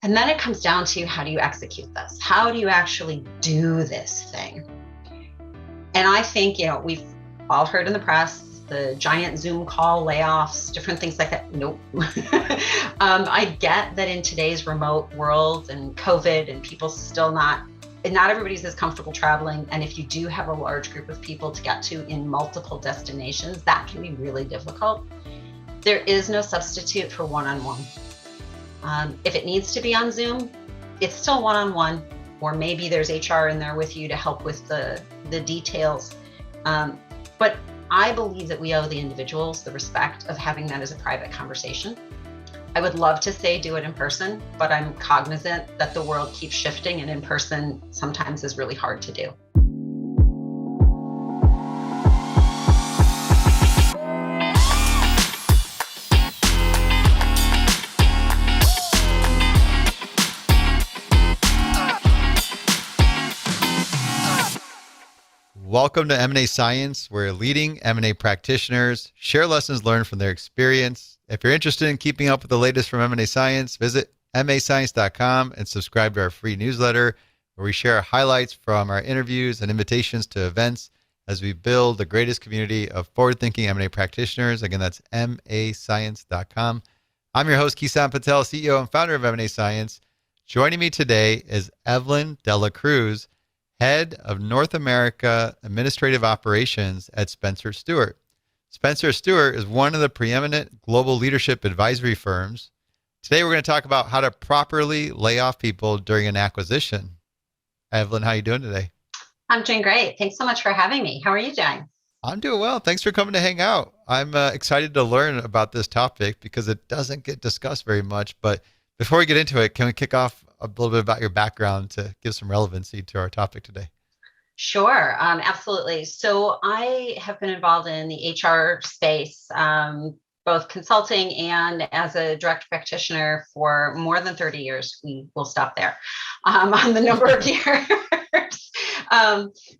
And then it comes down to, how do you execute this? How do you actually do this thing? And I think, we've all heard in the press, the giant Zoom call layoffs, different things like that. Nope. I get that in today's remote world and COVID and people still not everybody's as comfortable traveling. And if you do have a large group of people to get to in multiple destinations, that can be really difficult. There is no substitute for one-on-one. If it needs to be on Zoom, it's still one-on-one, or maybe there's HR in there with you to help with the details. But I believe that we owe the individuals the respect of having that as a private conversation. I would love to say do it in person, but I'm cognizant that the world keeps shifting and in person sometimes is really hard to do. Welcome to M&A Science, where leading M&A practitioners share lessons learned from their experience. If you're interested in keeping up with the latest from M&A Science, visit mascience.com and subscribe to our free newsletter, where we share highlights from our interviews and invitations to events as we build the greatest community of forward-thinking M&A practitioners. Again, that's mascience.com. I'm your host, Kison, Patel, CEO and founder of M&A Science. Joining me today is Evelyn De la Cruz, Head of North America Administrative Operations at Spencer Stuart. Spencer Stuart is one of the preeminent global leadership advisory firms. Today, we're going to talk about how to properly lay off people during an acquisition. Evelyn, how are you doing today? I'm doing great. Thanks so much for having me. How are you doing? I'm doing well. Thanks for coming to hang out. I'm excited to learn about this topic because it doesn't get discussed very much. But before we get into it, can we kick off a little bit about your background to give some relevancy to our topic today? Sure, absolutely. So I have been involved in the HR space, both consulting and as a direct practitioner for more than 30 years. We will stop there on the number of years.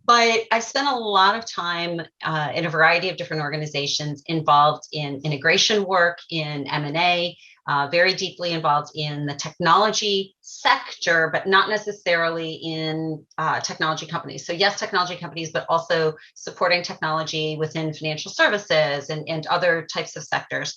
But I've spent a lot of time in a variety of different organizations involved in integration work, in M&A, very deeply involved in the technology sector, but not necessarily in technology companies. So yes, technology companies, but also supporting technology within financial services and other types of sectors.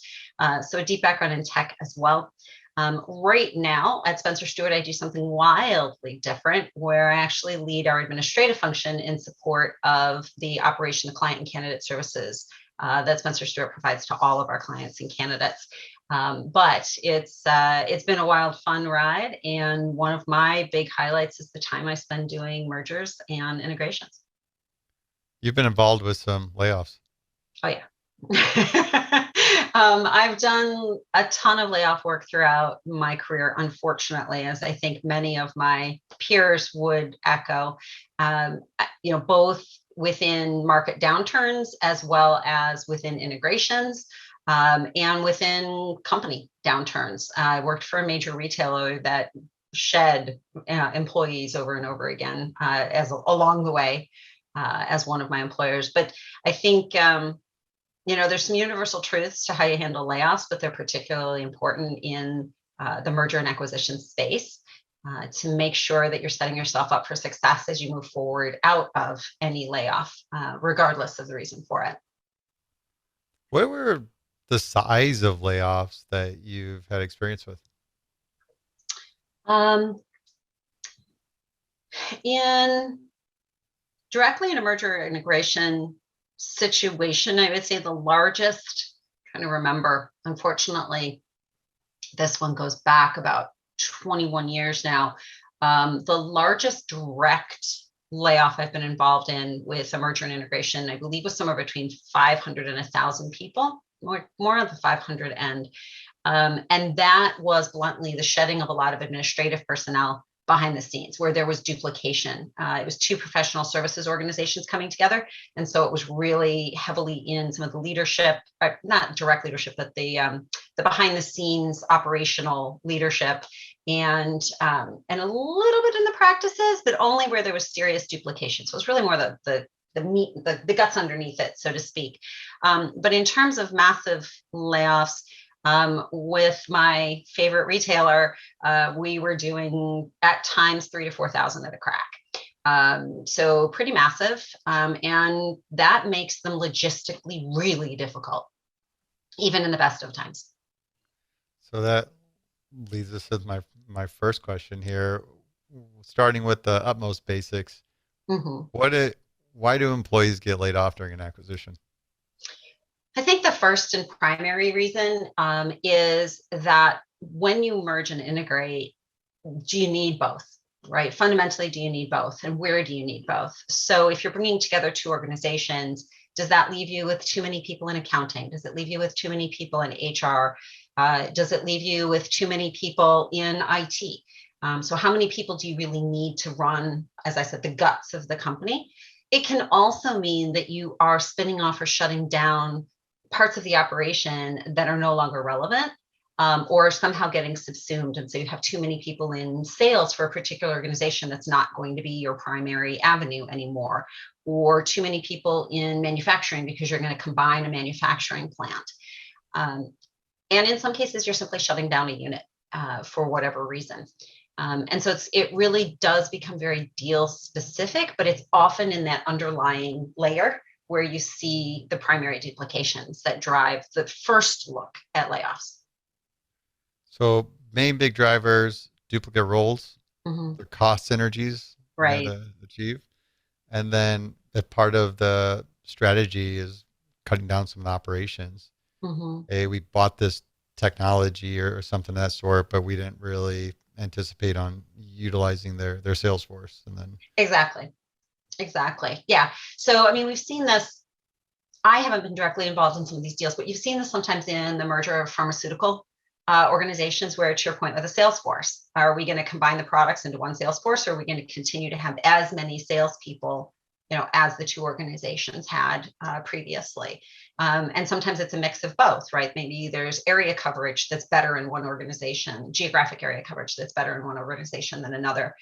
So a deep background in tech as well. Right now at Spencer Stuart, I do something wildly different, where I actually lead our administrative function in support of the operation of client and candidate services that Spencer Stuart provides to all of our clients and candidates. But it's been a wild, fun ride. And one of my big highlights is the time I spend doing mergers and integrations. You've been involved with some layoffs. Oh, yeah. I've done a ton of layoff work throughout my career, unfortunately, as I think many of my peers would echo, both within market downturns as well as within integrations. And within company downturns. I worked for a major retailer that shed employees over and over again along the way as one of my employers. But I think, there's some universal truths to how you handle layoffs, but they're particularly important in the merger and acquisition space to make sure that you're setting yourself up for success as you move forward out of any layoff, regardless of the reason for it. What were the size of layoffs that you've had experience with? Directly in a merger integration situation, I would say the largest, trying to remember, unfortunately, this one goes back about 21 years now. The largest direct layoff I've been involved in with a merger and integration, I believe, was somewhere between 500 and 1,000 people. More of the 500 end. And that was bluntly the shedding of a lot of administrative personnel behind the scenes where there was duplication. It was two professional services organizations coming together. And so it was really heavily in some of the leadership, not direct leadership, but the behind the scenes operational leadership and a little bit in the practices, but only where there was serious duplication. So it's really more the meat, the guts underneath it, so to speak. But in terms of massive layoffs, With my favorite retailer, we were doing at times 3,000 to 4,000 at a crack. So pretty massive. And that makes them logistically really difficult, even in the best of times. So that leads us to my first question here, starting with the utmost basics. Why do employees get laid off during an acquisition? I think the first and primary reason is that when you merge and integrate, do you need both, right? Fundamentally, do you need both? And where do you need both? So if you're bringing together two organizations, does that leave you with too many people in accounting? Does it leave you with too many people in HR? Does it leave you with too many people in IT? So how many people do you really need to run, as I said, the guts of the company? It can also mean that you are spinning off or shutting down parts of the operation that are no longer relevant, or somehow getting subsumed. And so you have too many people in sales for a particular organization that's not going to be your primary avenue anymore, or too many people in manufacturing because you're going to combine a manufacturing plant. And in some cases, you're simply shutting down a unit for whatever reason. And so it really does become very deal specific, but it's often in that underlying layer where you see the primary duplications that drive the first look at layoffs. So main big drivers, duplicate roles, the cost synergies right to achieve. And then if part of the strategy is cutting down some of the operations, hey, we bought this technology or something of that sort, but we didn't really anticipate on utilizing their sales force. And then Exactly. Yeah. So, I mean, we've seen this. I haven't been directly involved in some of these deals, but you've seen this sometimes in the merger of pharmaceutical organizations where, to your point, with a sales force, are we going to combine the products into one sales force, or are we going to continue to have as many salespeople, as the two organizations had previously? And sometimes it's a mix of both, right? Maybe there's area coverage that's better in one organization, geographic area coverage that's better in one organization than another.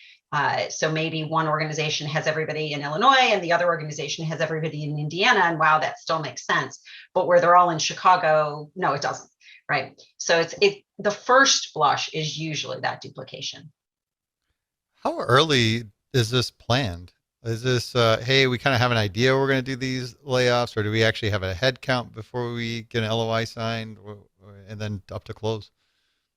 So maybe one organization has everybody in Illinois and the other organization has everybody in Indiana, and wow, that still makes sense. But where they're all in Chicago, no, it doesn't, right? So the first blush is usually that duplication. How early is this planned? Is this, hey, we kind of have an idea we're going to do these layoffs, or do we actually have a head count before we get an LOI signed and then up to close?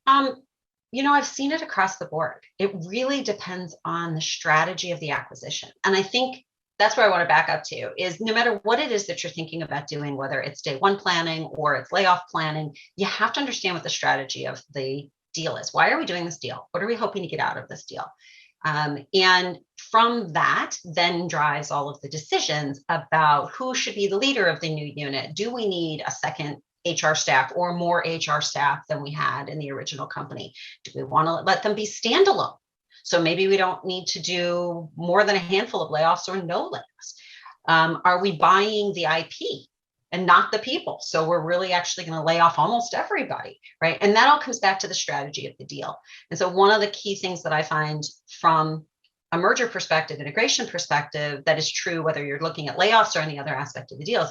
I've seen it across the board. It really depends on the strategy of the acquisition. And I think that's where I want to back up to is no matter what it is that you're thinking about doing, whether it's day one planning or it's layoff planning, you have to understand what the strategy of the deal is. Why are we doing this deal? What are we hoping to get out of this deal? And from that then drives all of the decisions about who should be the leader of the new unit. Do we need a second HR staff or more HR staff than we had in the original company? Do we want to let them be standalone? So maybe we don't need to do more than a handful of layoffs or no layoffs. Are we buying the IP and not the people? So we're really actually going to lay off almost everybody, right? And that all comes back to the strategy of the deal. And so one of the key things that I find from a merger perspective, integration perspective, that is true whether you're looking at layoffs or any other aspect of the deal, is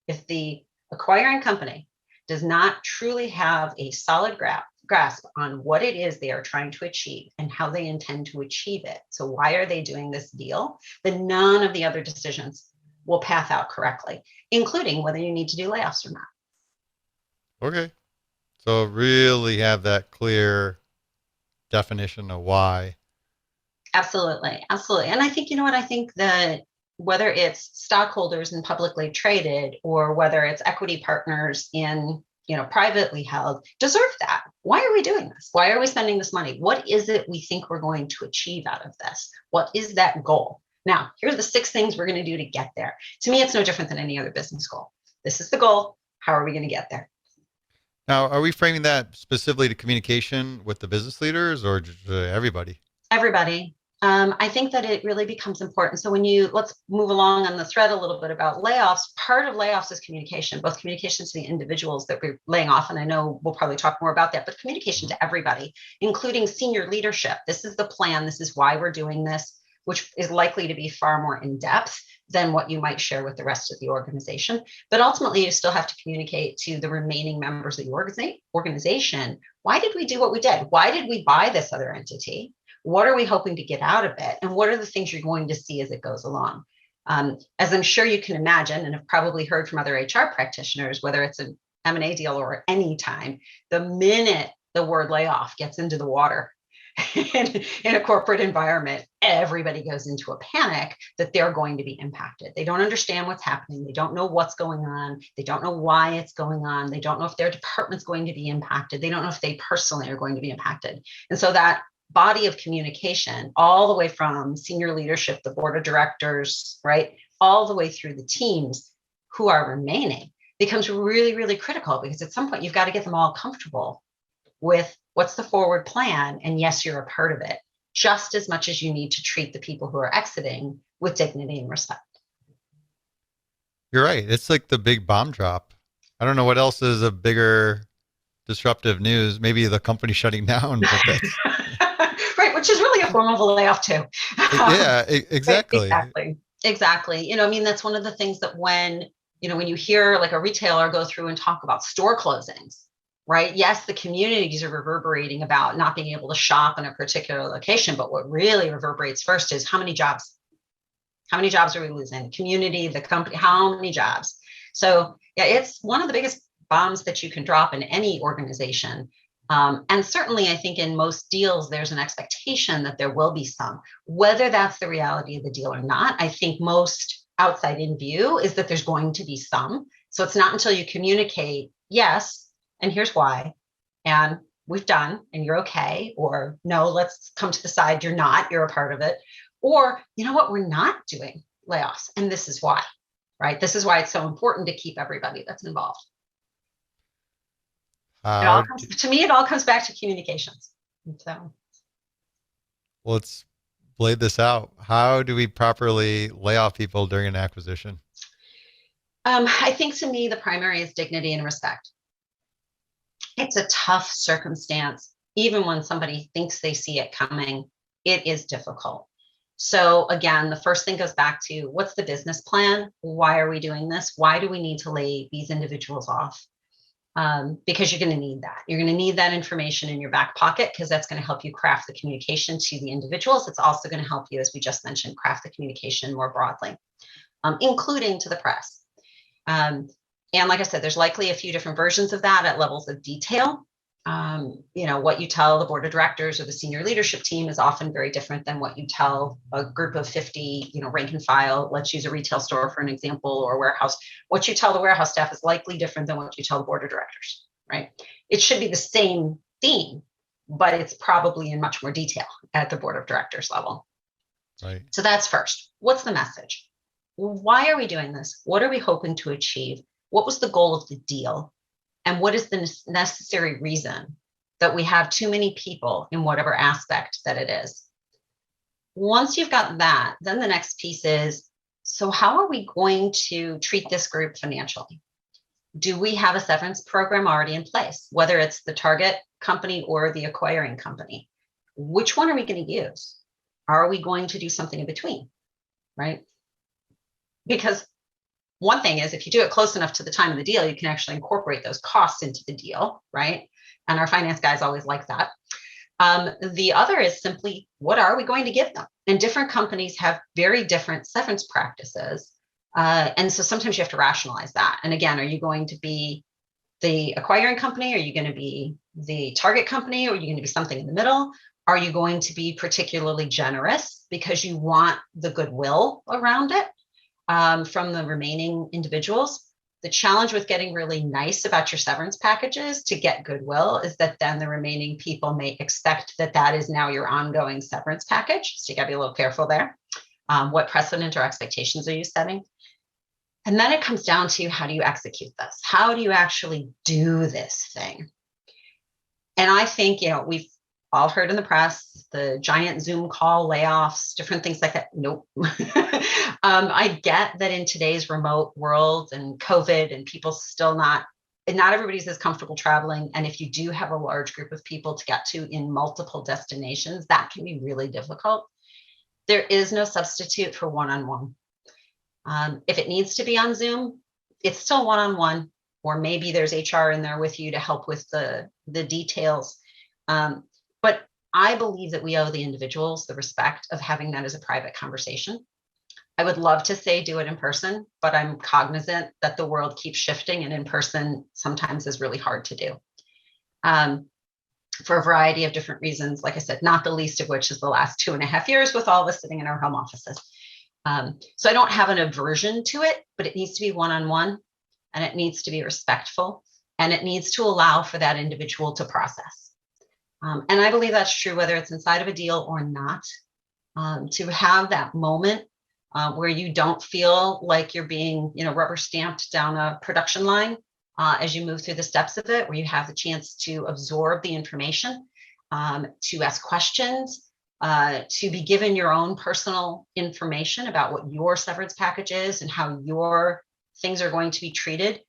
if the acquiring company does not truly have a solid grasp on what it is they are trying to achieve and how they intend to achieve it. So why are they doing this deal? Then none of the other decisions will path out correctly, including whether you need to do layoffs or not. Okay. So really have that clear definition of why. Absolutely. Absolutely. And I think, I think that whether it's stockholders and publicly traded or whether it's equity partners in privately held, deserve that. Why are we doing this? Why are we spending this money? What is it we think we're going to achieve out of this? What is that goal? Now, here are the 6 things we're going to do to get there. To me, it's no different than any other business goal. This is the goal. How are we going to get there? Now, are we framing that specifically to communication with the business leaders or just everybody? Everybody. I think that it really becomes important. So let's move along on the thread a little bit about layoffs. Part of layoffs is communication, both communication to the individuals that we're laying off. And I know we'll probably talk more about that, but communication to everybody, including senior leadership. This is the plan. This is why we're doing this, which is likely to be far more in depth than what you might share with the rest of the organization. But ultimately, you still have to communicate to the remaining members of the organization. Why did we do what we did? Why did we buy this other entity? What are we hoping to get out of it? And what are the things you're going to see as it goes along? As I'm sure you can imagine, and have probably heard from other HR practitioners, whether it's an M&A deal or any time, the minute the word layoff gets into the water in a corporate environment, everybody goes into a panic that they're going to be impacted. They don't understand what's happening. They don't know what's going on. They don't know why it's going on. They don't know if their department's going to be impacted. They don't know if they personally are going to be impacted. And so that body of communication, all the way from senior leadership, the board of directors, right, all the way through the teams who are remaining, becomes really, really critical, because at some point you've got to get them all comfortable with what's the forward plan. And yes, you're a part of it, just as much as you need to treat the people who are exiting with dignity and respect. You're right. It's like the big bomb drop. I don't know what else is a bigger disruptive news. Maybe the company shutting down, but that's right, which is really a form of a layoff too. Yeah, exactly. Exactly. I mean, that's one of the things that when you hear like a retailer go through and talk about store closings, right? Yes, the communities are reverberating about not being able to shop in a particular location, but what really reverberates first is how many jobs? How many jobs are we losing? The community, the company, how many jobs? So yeah, it's one of the biggest bombs that you can drop in any organization. And certainly, I think in most deals, there's an expectation that there will be some. Whether that's the reality of the deal or not, I think most outside in view is that there's going to be some. So it's not until you communicate, yes, and here's why, and we've done, and you're okay, or no, let's come to the side, you're not, you're a part of it, or you know what, we're not doing layoffs, and this is why, right? This is why it's so important to keep everybody that's involved. To me, it all comes back to communications. So, let's lay this out. How do we properly lay off people during an acquisition? I think to me, the primary is dignity and respect. It's a tough circumstance. Even when somebody thinks they see it coming, it is difficult. So again, the first thing goes back to what's the business plan? Why are we doing this? Why do we need to lay these individuals off? Because you're going to need that. You're going to need that information in your back pocket, because that's going to help you craft the communication to the individuals. It's also going to help you, as we just mentioned, craft the communication more broadly, including to the press. And like I said, there's likely a few different versions of that at levels of detail. What you tell the board of directors or the senior leadership team is often very different than what you tell a group of 50, rank and file. Let's use a retail store for an example, or a warehouse. What you tell the warehouse staff is likely different than what you tell the board of directors, right? It should be the same theme, but it's probably in much more detail at the board of directors level. Right. So that's first. What's the message? Why are we doing this? What are we hoping to achieve? What was the goal of the deal? And what is the necessary reason that we have too many people in whatever aspect that it is? Once you've got that, then the next piece is, so how are we going to treat this group financially? Do we have a severance program already in place, whether it's the target company or the acquiring company? Which one are we going to use? Are we going to do something in between, right? Because one thing is, if you do it close enough to the time of the deal, you can actually incorporate those costs into the deal, right? And our finance guys always like that. The other is simply, what are we going to give them? And different companies have very different severance practices. And so sometimes you have to rationalize that. And again, are you going to be the acquiring company? Are you going to be the target company? Or are you going to be something in the middle? Are you going to be particularly generous because you want the goodwill around it? From the remaining individuals? The challenge with getting really nice about your severance packages to get goodwill is that then the remaining people may expect that that is now your ongoing severance package. So you got to be a little careful there. What precedent or expectations are you setting? And then it comes down to, how do you execute this? How do you actually do this thing? And I think, we've all heard in the press, the giant Zoom call layoffs, different things like that. Nope. I get that in today's remote world and COVID, and people still not everybody's as comfortable traveling. And if you do have a large group of people to get to in multiple destinations, that can be really difficult. There is no substitute for one-on-one. If it needs to be on Zoom, it's still one-on-one, or maybe there's HR in there with you to help with the details. But I believe that we owe the individuals the respect of having that as a private conversation. I would love to say do it in person, but I'm cognizant that the world keeps shifting, and in person sometimes is really hard to do. For a variety of different reasons, like I said, not the least of which is the last 2.5 years with all of us sitting in our home offices. So I don't have an aversion to it, but it needs to be one-on-one, and it needs to be respectful, and it needs to allow for that individual to process. And I believe that's true whether it's inside of a deal or not. To have that moment where you don't feel like you're being, rubber stamped down a production line as you move through the steps of it, where you have the chance to absorb the information, to ask questions, to be given your own personal information about what your severance package is and how your things are going to be treated.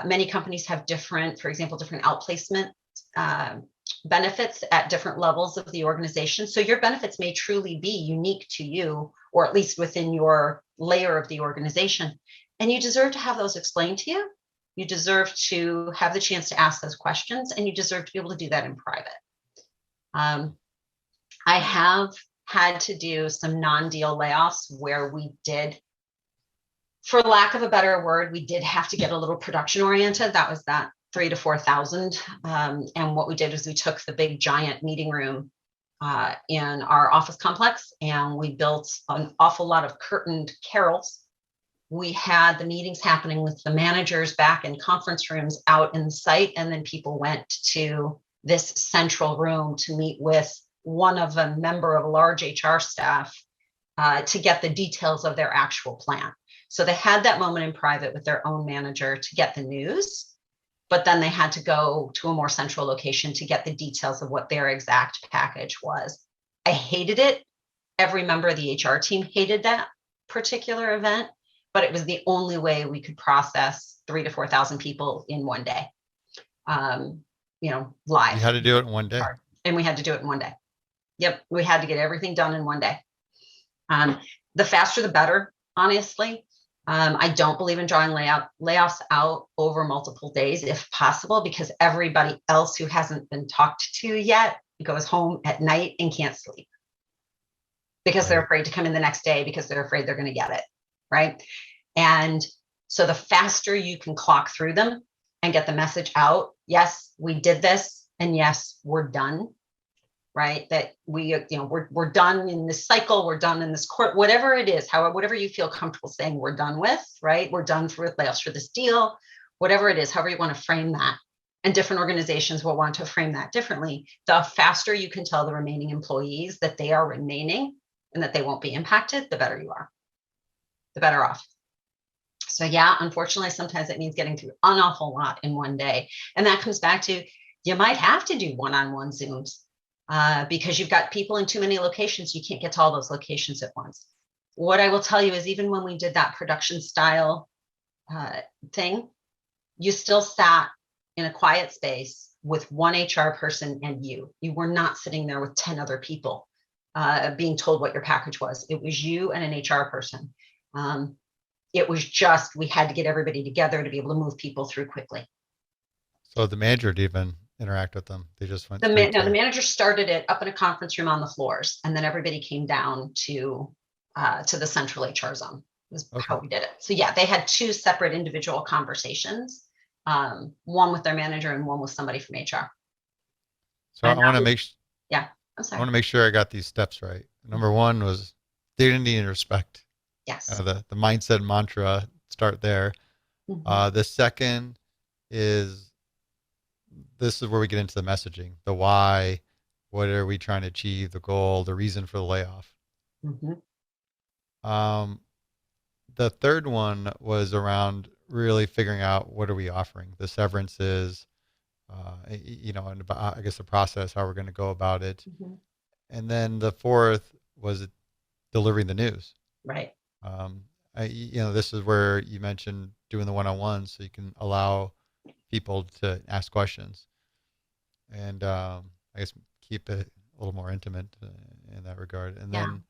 Many companies have different outplacement benefits at different levels of the organization. So your benefits may truly be unique to you, or at least within your layer of the organization. And you deserve to have those explained to you. You deserve to have the chance to ask those questions, and you deserve to be able to do that in private. I have had to do some non-deal layoffs where we did, for lack of a better word, we did have to get a little production oriented. That was that 3,000 to 4,000. And what we did was we took the big giant meeting room in our office complex, and we built an awful lot of curtained carrels. We had the meetings happening with the managers back in conference rooms out in the site, and then people went to this central room to meet with one of a member of a large HR staff to get the details of their actual plan. So they had that moment in private with their own manager to get the news, but then they had to go to a more central location to get the details of what their exact package was. I hated it. Every member of the HR team hated that particular event, but it was the only way we could process 3,000 to 4,000 people in one day, live. You had to do it in one day. And we had to do it in one day. Yep. We had to get everything done in one day. The faster, the better, honestly. I don't believe in drawing layoffs out over multiple days, if possible, because everybody else who hasn't been talked to yet goes home at night and can't sleep because they're afraid to come in the next day because they're afraid they're going to get it. Right. And so the faster you can clock through them and get the message out, yes, we did this, and yes, we're done. Right. That we're done in this cycle. We're done in this court, whatever it is, whatever you feel comfortable saying we're done with. Right. We're done with layoffs for this deal, whatever it is, however you want to frame that. And different organizations will want to frame that differently. The faster you can tell the remaining employees that they are remaining and that they won't be impacted, the better you are, the better off. So yeah, unfortunately, sometimes it means getting through an awful lot in one day. And that comes back to, you might have to do one-on-one Zooms. Because you've got people in too many locations, you can't get to all those locations at once. What I will tell you is, even when we did that production style thing, you still sat in a quiet space with one HR person and you. You were not sitting there with 10 other people being told what your package was. It was you and an HR person. It was just, we had to get everybody together to be able to move people through quickly. So the manager didn't even interact with them. They just went. The manager started it up in a conference room on the floors, and then everybody came down to the central HR zone. Was how we did it. So yeah, they had two separate individual conversations, one with their manager and one with somebody from HR. So I want to make. Yeah, I'm sorry. I want to make sure I got these steps right. Number one was dignity and respect. Yes. The mindset mantra. Start there. Mm-hmm. The second is. This is where we get into the messaging, the why, what are we trying to achieve, the goal, the reason for the layoff. Mm-hmm. The third one was around really figuring out what are we offering, the severances, and I guess the process, how we're going to go about it. Mm-hmm. And then the fourth was delivering the news. Right. This is where you mentioned doing the one-on-ones so you can allow people to ask questions and I guess keep it a little more intimate in that regard. And then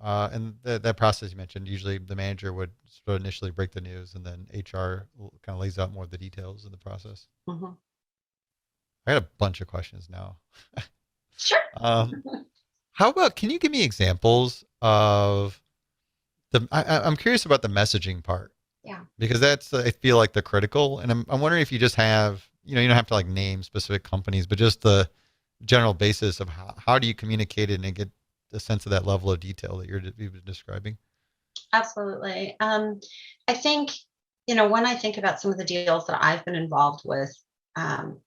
And that process you mentioned, usually the manager would sort of initially break the news, and then HR kind of lays out more of the details of the process. Mhm. I got a bunch of questions now. Sure. Um, how about, can you give me examples of I'm curious about the messaging part. Yeah. Because that's, I feel like, the critical. And I'm wondering if you just have, you don't have to like name specific companies, but just the general basis of how do you communicate it and get the sense of that level of detail that you've been describing. Absolutely. I think, when I think about some of the deals that I've been involved with, um,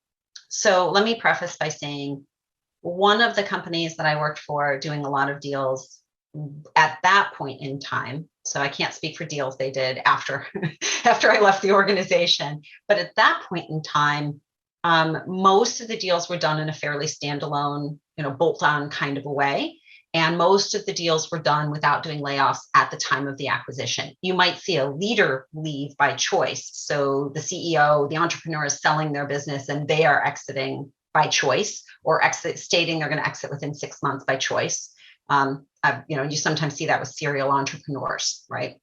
so let me preface by saying one of the companies that I worked for doing a lot of deals at that point in time. So I can't speak for deals they did after after I left the organization. But at that point in time, most of the deals were done in a fairly standalone, bolt-on kind of a way. And most of the deals were done without doing layoffs at the time of the acquisition. You might see a leader leave by choice. So the CEO, the entrepreneur is selling their business and they are exiting by choice, or stating they're going to exit within 6 months by choice. You sometimes see that with serial entrepreneurs, right?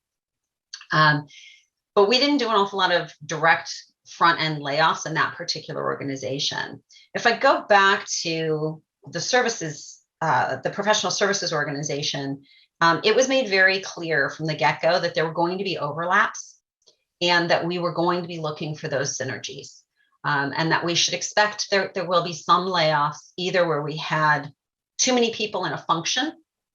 But we didn't do an awful lot of direct front end layoffs in that particular organization. If I go back to the services, the professional services organization, it was made very clear from the get-go that there were going to be overlaps and that we were going to be looking for those synergies. And that we should expect there will be some layoffs, either where we had too many people in a function,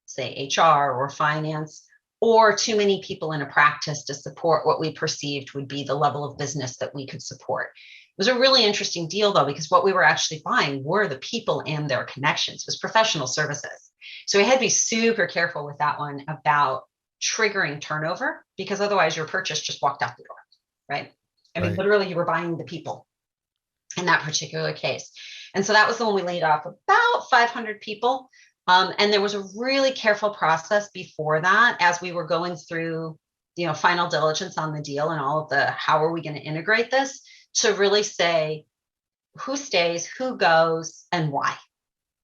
say HR or finance, or too many people in a practice to support what we perceived would be the level of business that we could support. It was a really interesting deal, though, because what we were actually buying were the people and their connections. It was professional services. So we had to be super careful with that one about triggering turnover, because otherwise your purchase just walked out the door, right? I mean, literally, you were buying the people in that particular case. And so that was the one we laid off about 500 people. And there was a really careful process before that, as we were going through, final diligence on the deal and all of the, how are we going to integrate this, to really say who stays, who goes, and why,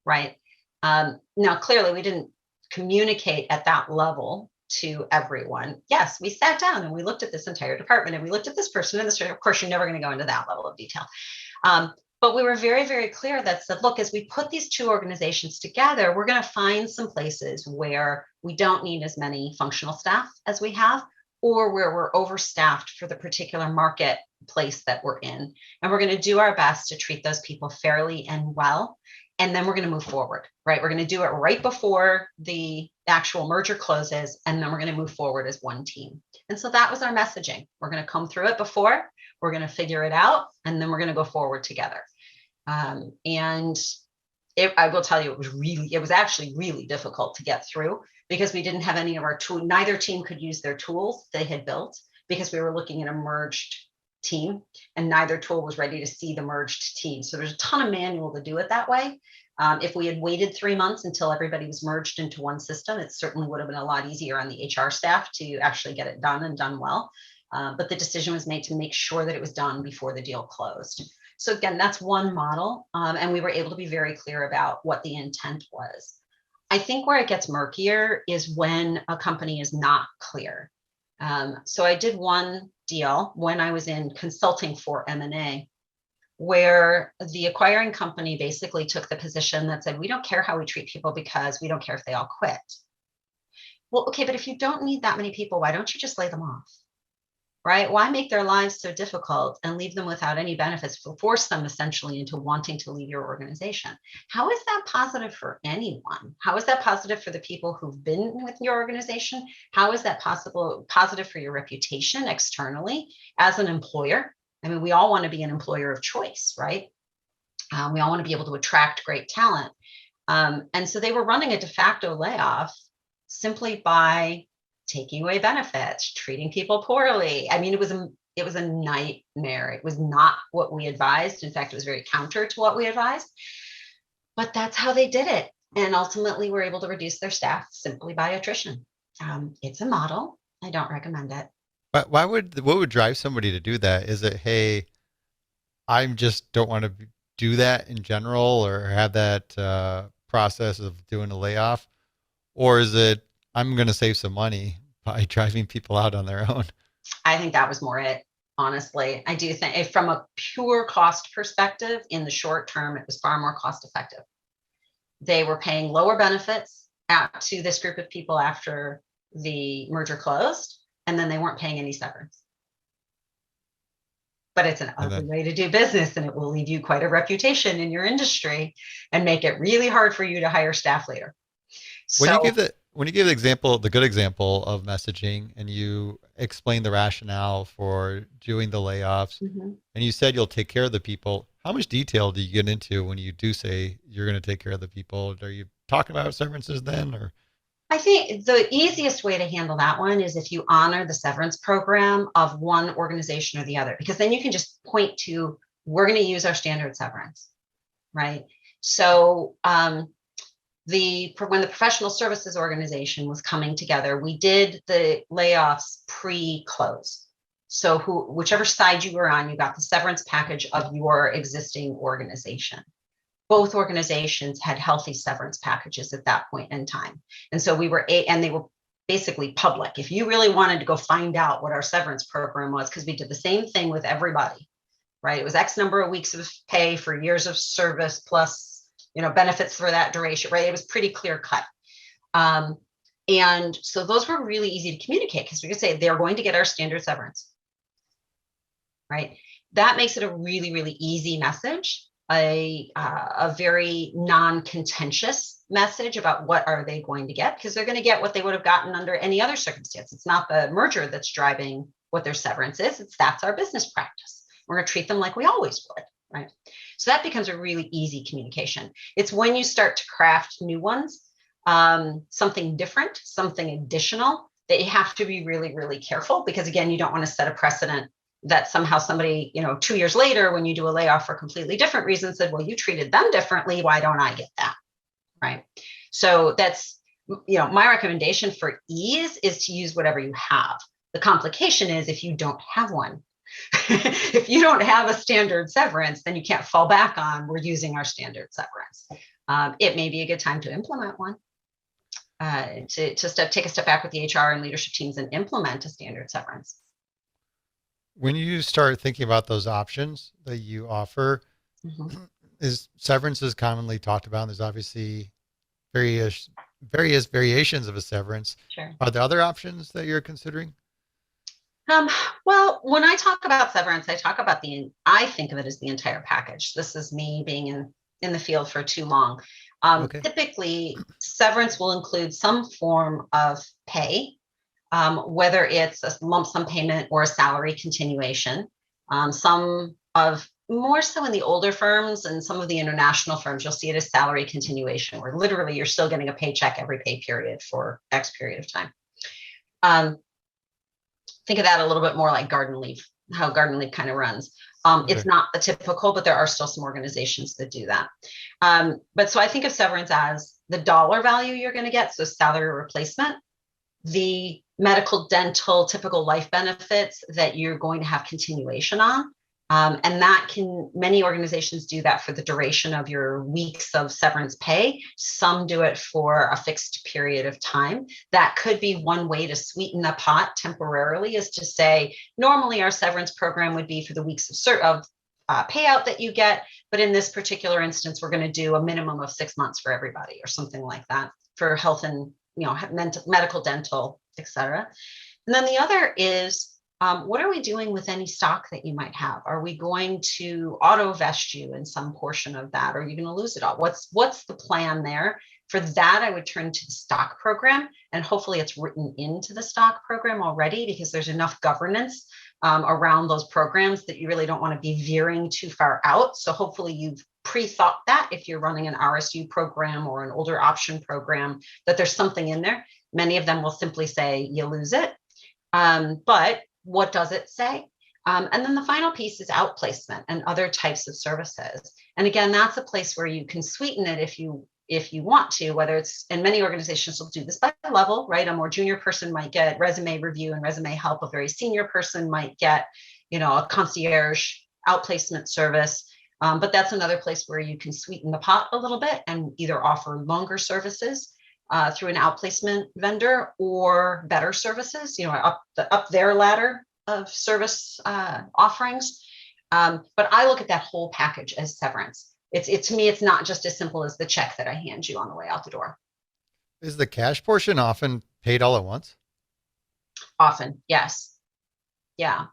right? Now, clearly, we didn't communicate at that level to everyone. Yes, we sat down and we looked at this entire department and we looked at this person and this. Of course, you're never going to go into that level of detail. But we were very, very clear that said, look, as we put these two organizations together, we're going to find some places where we don't need as many functional staff as we have, or where we're overstaffed for the particular marketplace that we're in. And we're going to do our best to treat those people fairly and well. And then we're going to move forward, right? We're going to do it right before the actual merger closes. And then we're going to move forward as one team. And so that was our messaging. We're going to come through it before, we're going to figure it out, and then we're going to go forward together. I will tell you, it was actually really difficult to get through, because we didn't have any of our tools. Neither team could use their tools they had built, because we were looking at a merged team, and neither tool was ready to see the merged team. So there's a ton of manual to do it that way. If we had waited 3 months until everybody was merged into one system, it certainly would have been a lot easier on the HR staff to actually get it done and done well. But the decision was made to make sure that it was done before the deal closed. So again, that's one model. And we were able to be very clear about what the intent was. I think where it gets murkier is when a company is not clear. So I did one deal when I was in consulting for M&A, where the acquiring company basically took the position that said, we don't care how we treat people because we don't care if they all quit. Well, okay, but if you don't need that many people, why don't you just lay them off? Right? Why make their lives so difficult and leave them without any benefits, force them essentially into wanting to leave your organization? How is that positive for anyone? How is that positive for the people who've been with your organization? How is that positive for your reputation externally as an employer? I mean, we all want to be an employer of choice, right? We all want to be able to attract great talent. And so they were running a de facto layoff simply by taking away benefits, treating people poorly. I mean, it was a nightmare. It was not what we advised. In fact, it was very counter to what we advised. But that's how they did it. And ultimately, we're able to reduce their staff simply by attrition. It's a model. I don't recommend it. But what would drive somebody to do that? Is it, hey, I just don't want to do that in general, or have that process of doing a layoff? Or is it, I'm going to save some money by driving people out on their own. I think that was more it, honestly. I do think from a pure cost perspective, in the short term, it was far more cost effective. They were paying lower benefits out to this group of people after the merger closed, and then they weren't paying any severance. But it's an ugly way to do business, and it will leave you quite a reputation in your industry and make it really hard for you to hire staff later. When you give the good example of messaging, and you explain the rationale for doing the layoffs, and you said you'll take care of the people, how much detail do you get into when you do say you're going to take care of the people? Are you talking about severances then, or? I think the easiest way to handle that one is if you honor the severance program of one organization or the other, because then you can just point to, we're going to use our standard severance, right? So when the professional services organization was coming together, we did the layoffs pre-close. So whichever side you were on, you got the severance package of your existing organization. Both organizations had healthy severance packages at that point in time. And so and they were basically public. If you really wanted to go find out what our severance program was, because we did the same thing with everybody, right? It was X number of weeks of pay for years of service plus, benefits for that duration, right? It was pretty clear cut. And so those were really easy to communicate, because we could say they're going to get our standard severance, right? That makes it a really, really easy message. A very non-contentious message about what are they going to get, because they're going to get what they would have gotten under any other circumstance. It's not the merger that's driving what their severance is. That's our business practice. We're going to treat them like we always would, right? So that becomes a really easy communication. It's when you start to craft new ones, something different, something additional, that you have to be really, really careful, because again, you don't want to set a precedent that somehow somebody, 2 years later, when you do a layoff for completely different reasons, said, well, you treated them differently. Why don't I get that? Right. So that's, my recommendation for ease is to use whatever you have. The complication is if you don't have one. If you don't have a standard severance, then you can't fall back on, we're using our standard severance. It may be a good time to implement one, take a step back with the HR and leadership teams and implement a standard severance. When you start thinking about those options that you offer, is severance is commonly talked about. There's obviously various variations of a severance. Sure. Are there other options that you're considering? Well, when I talk about severance, I think of it as the entire package. This is me being in the field for too long. Typically, severance will include some form of pay, whether it's a lump sum payment or a salary continuation. More so in the older firms and some of the international firms, you'll see it as salary continuation, where literally you're still getting a paycheck every pay period for X period of time. Think of that a little bit more like garden leave, how garden leave kind of runs. It's not the typical, but there are still some organizations that do that. But so I think of severance as the dollar value you're going to get, so salary replacement, the medical, dental, typical life benefits that you're going to have continuation on. And many organizations do that for the duration of your weeks of severance pay. Some do it for a fixed period of time. That could be one way to sweeten the pot temporarily, is to say, normally our severance program would be for the weeks of payout that you get. But in this particular instance, we're going to do a minimum of 6 months for everybody, or something like that, for health and medical, dental, et cetera. And then the other is, what are we doing with any stock that you might have? Are we going to auto vest you in some portion of that? Or are you going to lose it all? What's the plan there? For that, I would turn to the stock program, and hopefully it's written into the stock program already, because there's enough governance around those programs that you really don't want to be veering too far out. So hopefully you've pre-thought that if you're running an RSU program or an older option program, that there's something in there. Many of them will simply say you lose it. But what does it say? And then the final piece is outplacement and other types of services. And again, that's a place where you can sweeten it if you want to, whether it's, and many organizations will do this by level, right? A more junior person might get resume review and resume help. A very senior person might get, a concierge outplacement service. But that's another place where you can sweeten the pot a little bit and either offer longer services through an outplacement vendor or better services, up their ladder of service offerings. But I look at that whole package as severance. To me, it's not just as simple as the check that I hand you on the way out the door. Is the cash portion often paid all at once? Often, yes. Yeah.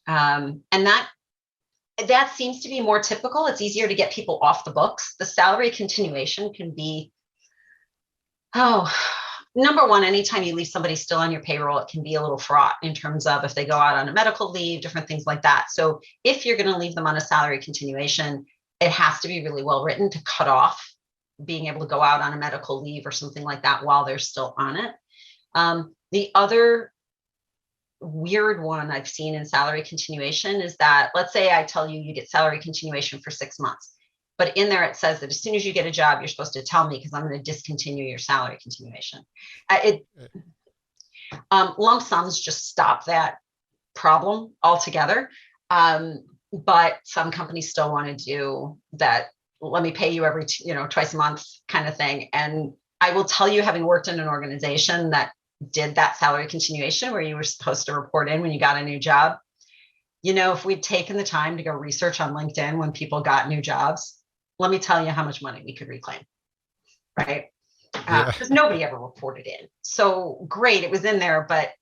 And that seems to be more typical. It's easier to get people off the books. The salary continuation can be, number one, anytime you leave somebody still on your payroll, it can be a little fraught in terms of if they go out on a medical leave, different things like that. So if you're going to leave them on a salary continuation, it has to be really well written to cut off being able to go out on a medical leave or something like that while they're still on it. The other weird one I've seen in salary continuation is that, let's say I tell you get salary continuation for 6 months, but in there it says that as soon as you get a job, you're supposed to tell me because I'm going to discontinue your salary continuation. Lump sums just stop that problem altogether. But some companies still want to do that. Let me pay you every, twice a month kind of thing. And I will tell you, having worked in an organization that did that salary continuation where you were supposed to report in when you got a new job, if we'd taken the time to go research on LinkedIn when people got new jobs, let me tell you how much money we could reclaim, right? Because nobody ever reported in. So great, it was in there, but,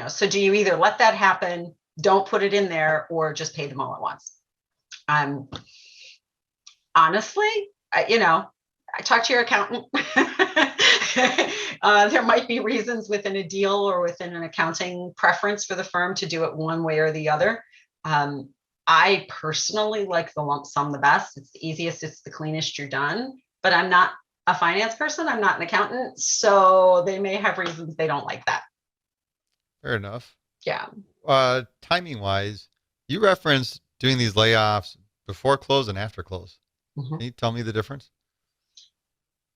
so do you either let that happen, don't put it in there, or just pay them all at once? Honestly, I talk to your accountant. There might be reasons within a deal or within an accounting preference for the firm to do it one way or the other. I personally like the lump sum the best. It's the easiest, it's the cleanest, you're done. But I'm not a finance person. I'm not an accountant. So they may have reasons they don't like that. Fair enough. Yeah. Timing wise, you referenced doing these layoffs before close and after close. Mm-hmm. Can you tell me the difference?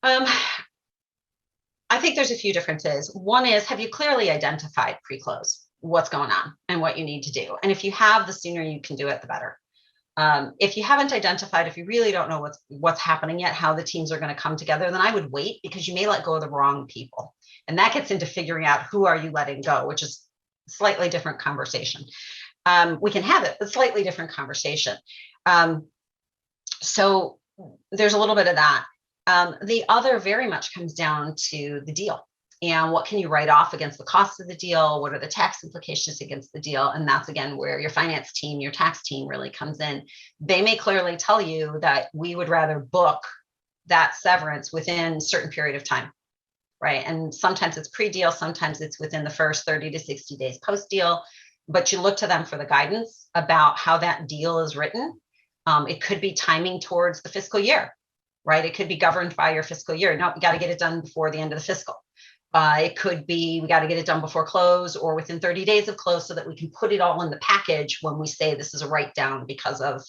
I think there's a few differences. One is, have you clearly identified pre-close what's going on and what you need to do? And if you have, the sooner you can do it, the better. If you haven't identified, if you really don't know what's happening yet, how the teams are going to come together, then I would wait, because you may let go of the wrong people. And that gets into figuring out who are you letting go, which is a slightly different conversation. We can have it, but slightly different conversation. So there's a little bit of that. The other very much comes down to the deal and what can you write off against the cost of the deal? What are the tax implications against the deal? And that's, again, where your finance team, your tax team really comes in. They may clearly tell you that we would rather book that severance within a certain period of time, right? And sometimes it's pre-deal, sometimes it's within the first 30 to 60 days post-deal, but you look to them for the guidance about how that deal is written. It could be timing towards the fiscal year, right? It could be governed by your fiscal year. No, we got to get it done before the end of the fiscal. It could be, we got to get it done before close or within 30 days of close so that we can put it all in the package when we say this is a write down because of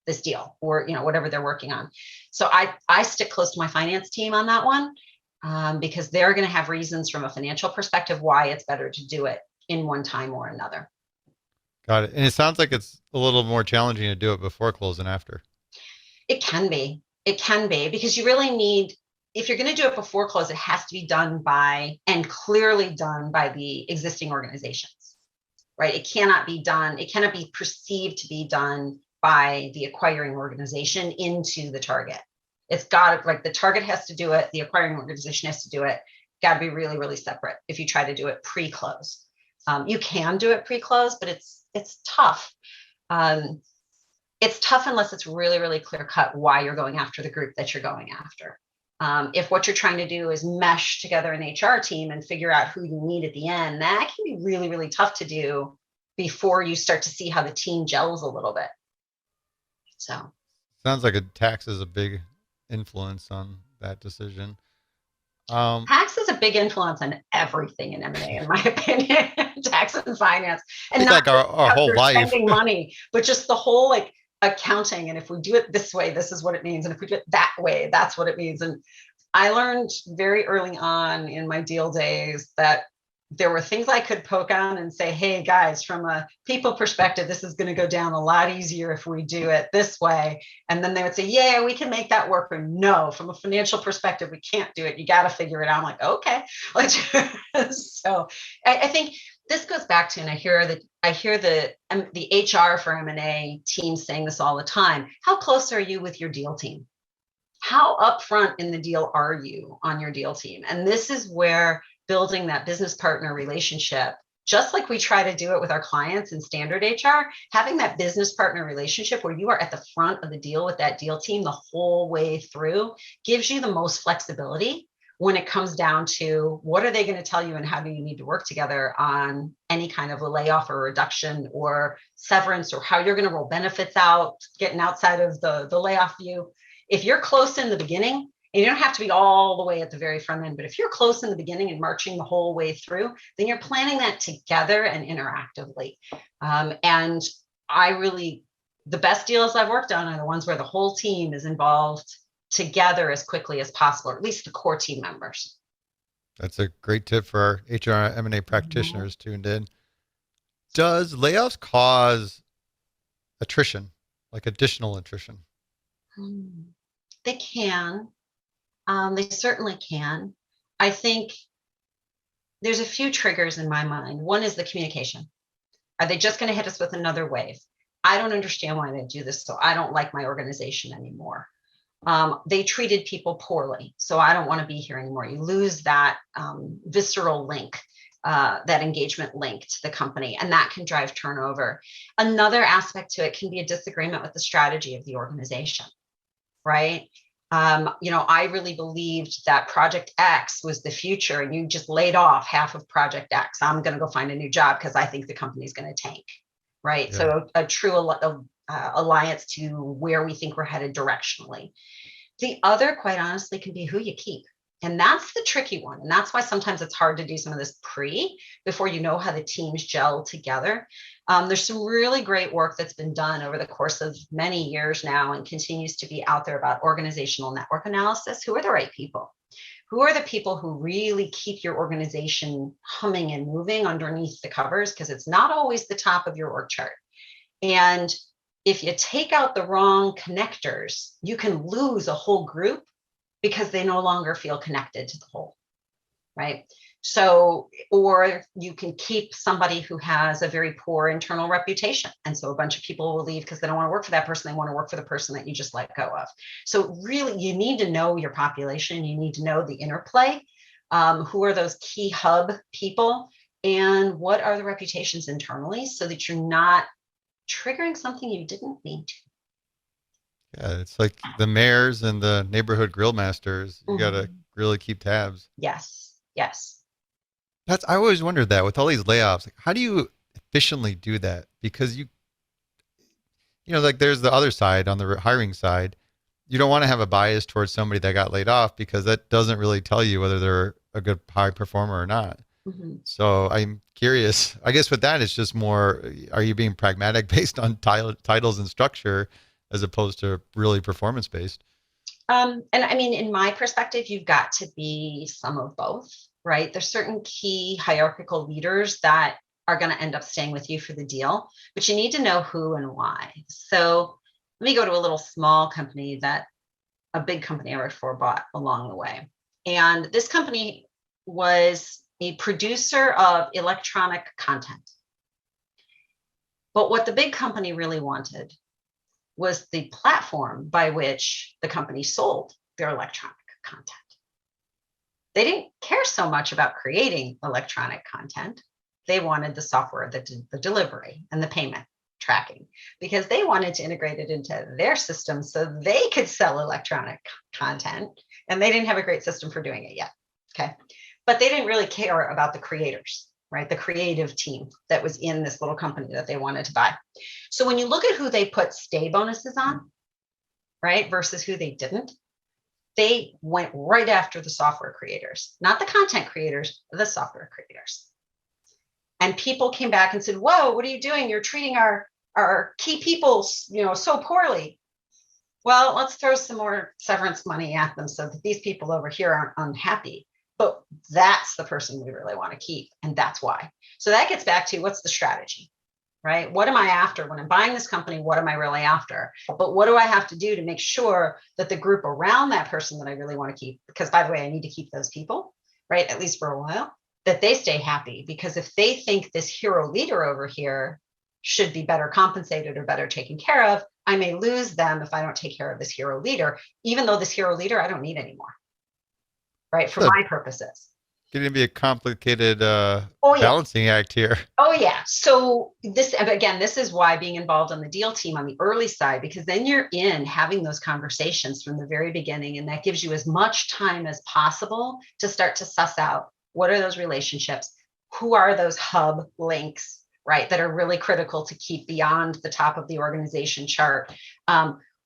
this deal or, whatever they're working on. So I stick close to my finance team on that one because they're going to have reasons from a financial perspective why it's better to do it in one time or another. Got it. And it sounds like it's a little more challenging to do it before close than after. It can be because you really need, if you're going to do it before close, it has to be done by and clearly done by the existing organizations, right? It cannot be perceived to be done by the acquiring organization into the target. It's got to, like, the target has to do it. The acquiring organization has to do it. Got to be really, really separate if you try to do it pre-close. You can do it pre-close, but it's tough. It's tough unless it's really, really clear cut why you're going after the group that you're going after. If what you're trying to do is mesh together an HR team and figure out who you need at the end, that can be really, really tough to do before you start to see how the team gels a little bit. So sounds like tax is a big influence on that decision. Tax is a big influence on everything in M&A, in my opinion. Tax and finance, and not like our whole life. Spending money, but just the whole accounting. And if we do it this way, this is what it means, and if we do it that way, that's what it means. And I learned very early on in my deal days that there were things I could poke on and say, hey guys, from a people perspective, this is going to go down a lot easier if we do it this way. And then they would say, yeah, we can make that work. Or no, from a financial perspective, we can't do it. You got to figure it out. I'm like, okay. So I think this goes back to, and I hear the HR for M&A team saying this all the time. How close are you with your deal team? How upfront in the deal are you on your deal team? And this is where building that business partner relationship, just like we try to do it with our clients in standard HR, having that business partner relationship where you are at the front of the deal with that deal team the whole way through gives you the most flexibility when it comes down to what are they going to tell you and how do you need to work together on any kind of a layoff or reduction or severance or how you're going to roll benefits out, getting outside of the layoff view. If you're close in the beginning, and you don't have to be all the way at the very front end, but if you're close in the beginning and marching the whole way through, then you're planning that together and interactively. And the best deals I've worked on are the ones where the whole team is involved together as quickly as possible, or at least the core team members. That's a great tip for our HR M&A practitioners tuned in. Does layoffs cause attrition, like additional attrition? They can. They certainly can. I think there's a few triggers in my mind. One is the communication. Are they just going to hit us with another wave? I don't understand why they do this, so I don't like my organization anymore. They treated people poorly, so I don't want to be here anymore. You lose that visceral link, that engagement link to the company, and that can drive turnover. Another aspect to it can be a disagreement with the strategy of the organization, right? I really believed that Project X was the future, and you just laid off half of Project X. I'm going to go find a new job because I think the company's going to tank, right? Yeah. So a true alliance to where we think we're headed directionally. The other, quite honestly, can be who you keep. And that's the tricky one. And that's why sometimes it's hard to do some of this before you know how the teams gel together. There's some really great work that's been done over the course of many years now and continues to be out there about organizational network analysis. Who are the right people? Who are the people who really keep your organization humming and moving underneath the covers? Because it's not always the top of your org chart. And if you take out the wrong connectors, you can lose a whole group because they no longer feel connected to the whole, right? So, or you can keep somebody who has a very poor internal reputation. And so a bunch of people will leave because they don't want to work for that person. They want to work for the person that you just let go of. So really, you need to know your population. You need to know the interplay. Who are those key hub people? And what are the reputations internally so that you're not triggering something you didn't need to? Yeah, it's like the mayors and the neighborhood grill masters. You got to really keep tabs. Yes. I always wondered that with all these layoffs, like, how do you efficiently do that? Because like there's the other side on the hiring side. You don't want to have a bias towards somebody that got laid off because that doesn't really tell you whether they're a good high performer or not. So I'm curious, I guess with that, it's just more, are you being pragmatic based on titles and structure as opposed to really performance based? And I mean, in my perspective, you've got to be some of both, right? There's certain key hierarchical leaders that are going to end up staying with you for the deal, but you need to know who and why. So let me go to a little small company that a big company I worked for bought along the way. And this company was a producer of electronic content. But what the big company really wanted was the platform by which the company sold their electronic content. They didn't care so much about creating electronic content. They wanted the software, the delivery and the payment tracking, because they wanted to integrate it into their system so they could sell electronic content. And they didn't have a great system for doing it yet. Okay. But they didn't really care about the creators, right? The creative team that was in this little company that they wanted to buy. So when you look at who they put stay bonuses on, right, versus who they didn't, they went right after the software creators, not the content creators, the software creators. And people came back and said, whoa, what are you doing? You're treating our key people, so poorly. Well, let's throw some more severance money at them so that these people over here aren't unhappy. but that's the person we really want to keep. And that's why. So that gets back to what's the strategy, right? What am I after when I'm buying this company? What am I really after? But what do I have to do to make sure that the group around that person that I really want to keep, because by the way, I need to keep those people, right? At least for a while, that they stay happy. Because if they think this hero leader over here should be better compensated or better taken care of, I may lose them if I don't take care of this hero leader, even though this hero leader I don't need anymore, right? For my purposes. Going to be a complicated Yeah. balancing act here. Oh yeah. So this is why being involved on the deal team on the early side, because then you're in having those conversations from the very beginning, and that gives you as much time as possible to start to suss out what are those relationships, who are those hub links, right, that are really critical to keep beyond the top of the organization chart.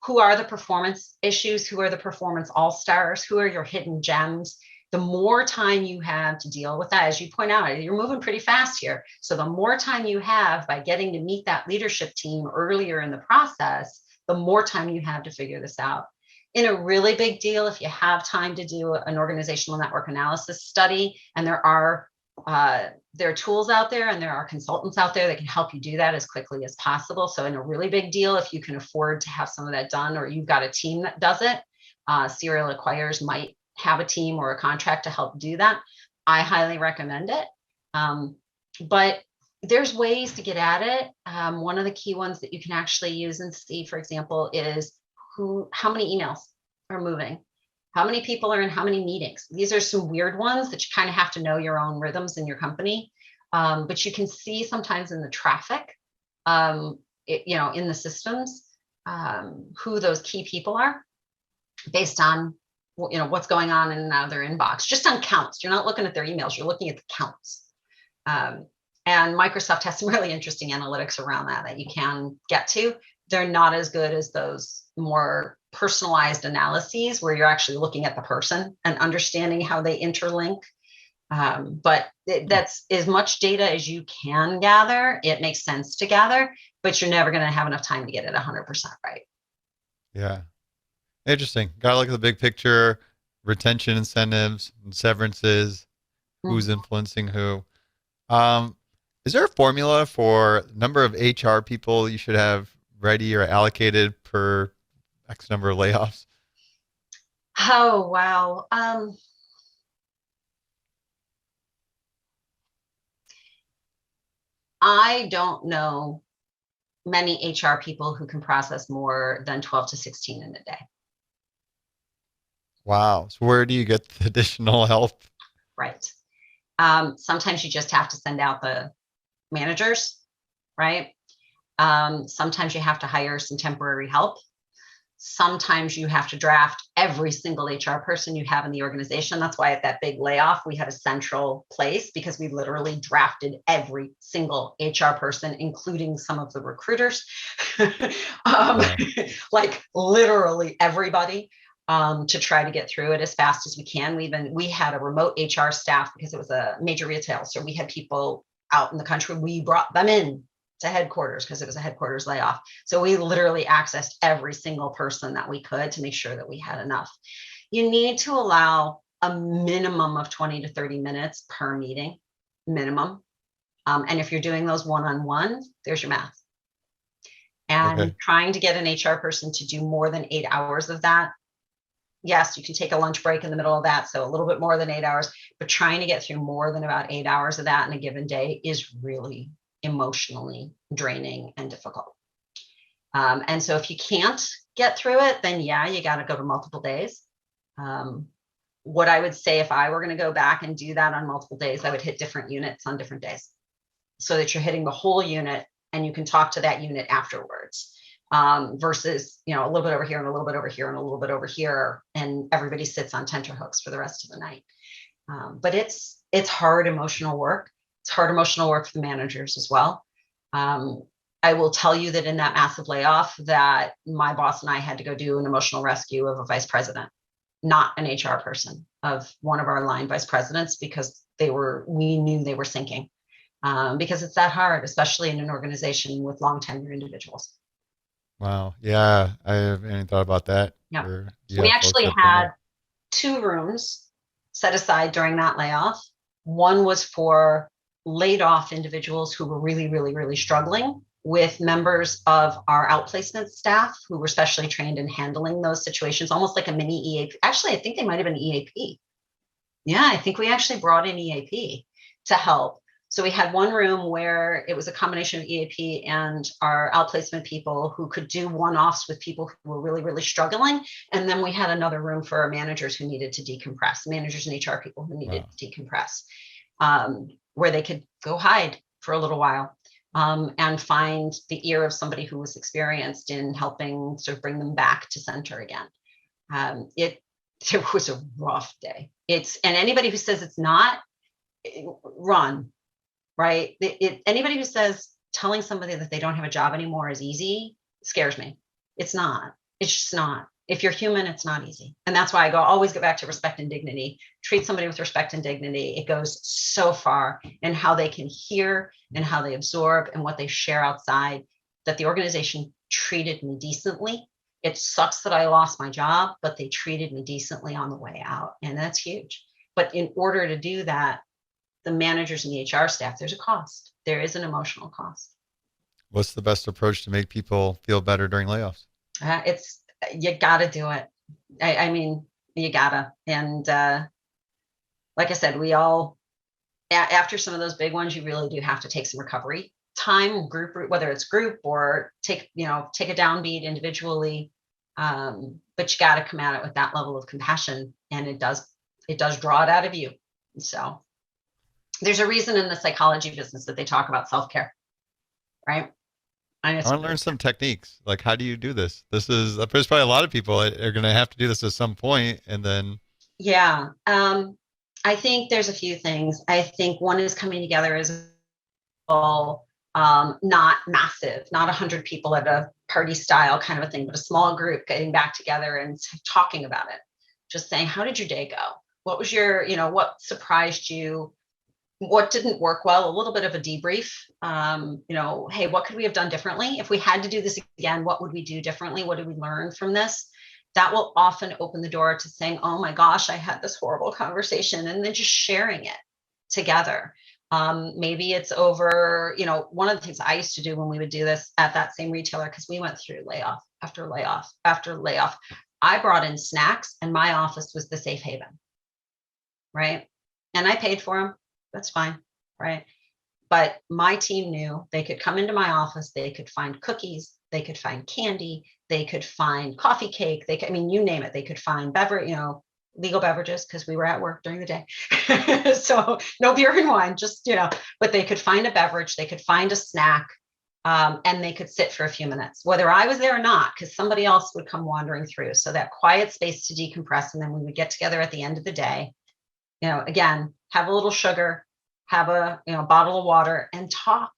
Who are the performance issues? Who are the performance all-stars? Who are your hidden gems? The more time you have to deal with that, as you point out, you're moving pretty fast here. So the more time you have by getting to meet that leadership team earlier in the process, the more time you have to figure this out. In a really big deal, if you have time to do an organizational network analysis study, and there are tools out there and there are consultants out there that can help you do that as quickly as possible. So in a really big deal, if you can afford to have some of that done, or you've got a team that does it, serial acquirers might have a team or a contract to help do that. I highly recommend it. But there's ways to get at it. One of the key ones that you can actually use and see, for example, is how many emails are moving, how many people are in how many meetings. These are some weird ones that you kind of have to know your own rhythms in your company. But you can see sometimes in the traffic, in the systems, who those key people are based on what's going on in and out of their inbox, just on counts. You're not looking at their emails, you're looking at the counts. And Microsoft has some really interesting analytics around that you can get to. They're not as good as those more personalized analyses where you're actually looking at the person and understanding how they interlink. But that's as much data as you can gather. It makes sense to gather, but you're never going to have enough time to get it 100% right. Yeah. Interesting. Got to look at the big picture, retention incentives, and severances, who's influencing who. Is there a formula for number of HR people you should have ready or allocated per X number of layoffs? Oh, wow. I don't know many HR people who can process more than 12 to 16 in a day. Wow. So where do you get the additional help? Right. Sometimes you just have to send out the managers, right? Sometimes you have to hire some temporary help. Sometimes you have to draft every single HR person you have in the organization. That's why at that big layoff, we had a central place, because we literally drafted every single HR person, including some of the recruiters, like literally everybody, to try to get through it as fast as we can. We had a remote HR staff because it was a major retail. So we had people out in the country. We brought them in to headquarters because it was a headquarters layoff. So we literally accessed every single person that we could to make sure that we had enough. You need to allow a minimum of 20 to 30 minutes per meeting, minimum. And if you're doing those one-on-one, there's your math. And trying to get an HR person to do more than 8 hours of that. Yes, you can take a lunch break in the middle of that, so a little bit more than 8 hours, but trying to get through more than about 8 hours of that in a given day is really emotionally draining and difficult. And so if you can't get through it, then yeah, you got to go to multiple days. What I would say, if I were going to go back and do that on multiple days, I would hit different units on different days so that you're hitting the whole unit and you can talk to that unit afterwards. Versus, a little bit over here and a little bit over here and a little bit over here, and everybody sits on tenterhooks for the rest of the night. But it's hard emotional work. It's hard emotional work for the managers as well. I will tell you that in that massive layoff, that my boss and I had to go do an emotional rescue of a vice president, not an HR person, of one of our line vice presidents, because we knew they were sinking. Because it's that hard, especially in an organization with long tenure individuals. Wow. Yeah. I haven't thought about that. Yeah. We actually had 2 rooms set aside during that layoff. One was for laid off individuals who were really, really, really struggling with members of our outplacement staff who were specially trained in handling those situations, almost like a mini EAP. Actually, I think they might have been EAP. Yeah, I think we actually brought in EAP to help. So we had one room where it was a combination of EAP and our outplacement people who could do one-offs with people who were really, really struggling. And then we had another room for our managers who needed to decompress, managers and HR people who needed to decompress, where they could go hide for a little while and find the ear of somebody who was experienced in helping sort of bring them back to center again. It was a rough day. And anybody who says it's not, run. Right? Anybody who says telling somebody that they don't have a job anymore is easy scares me. It's not. It's just not. If you're human, it's not easy. And that's why I always go back to respect and dignity. Treat somebody with respect and dignity. It goes so far in how they can hear and how they absorb and what they share outside, that the organization treated me decently. It sucks that I lost my job, but they treated me decently on the way out. And that's huge. But in order to do that, the managers and the HR staff, there's a cost. There is an emotional cost. What's the best approach to make people feel better during layoffs? You got to do it. I mean, you gotta. And like I said, we all, after some of those big ones, you really do have to take some recovery time, whether it's group or take a downbeat individually. But you got to come at it with that level of compassion, and it does draw it out of you. So there's a reason in the psychology business that they talk about self-care, right? I want to learn some techniques. Like, how do you do this? There's probably a lot of people that are going to have to do this at some point, and then. Yeah. I think there's a few things. I think one is coming together as all, not massive, not 100 people at a party style kind of a thing, but a small group getting back together and talking about it. Just saying, how did your day go? What was what surprised you? What didn't work well? A little bit of a debrief. Hey, what could we have done differently? If we had to do this again, what would we do differently? What did we learn from this? That will often open the door to saying, oh my gosh, I had this horrible conversation, and then just sharing it together. Maybe it's over, one of the things I used to do when we would do this at that same retailer, because we went through layoff after layoff after layoff, I brought in snacks, and my office was the safe haven, right? And I paid for them. That's fine, right? But my team knew they could come into my office, they could find cookies, they could find candy, they could find coffee cake, you name it. They could find beverage, legal beverages, because we were at work during the day. So no beer and wine, just, but they could find a beverage, they could find a snack, and they could sit for a few minutes, whether I was there or not, because somebody else would come wandering through. So that quiet space to decompress. And then we would get together at the end of the day, again, have a little sugar, have a bottle of water, and talk,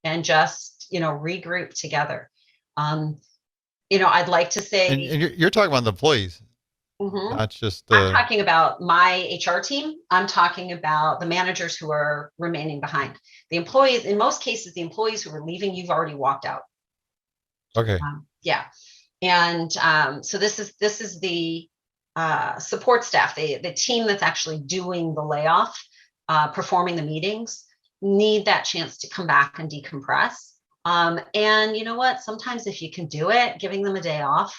and just regroup together. I'd like to say, and you're talking about the employees, not just. I'm talking about my HR team. I'm talking about the managers who are remaining behind. The employees, in most cases, the employees who are leaving, you've already walked out. Okay. Yeah, and so this is the support staff, the team that's actually doing the layoff, performing the meetings, need that chance to come back and decompress. And you know what? Sometimes if you can do it, giving them a day off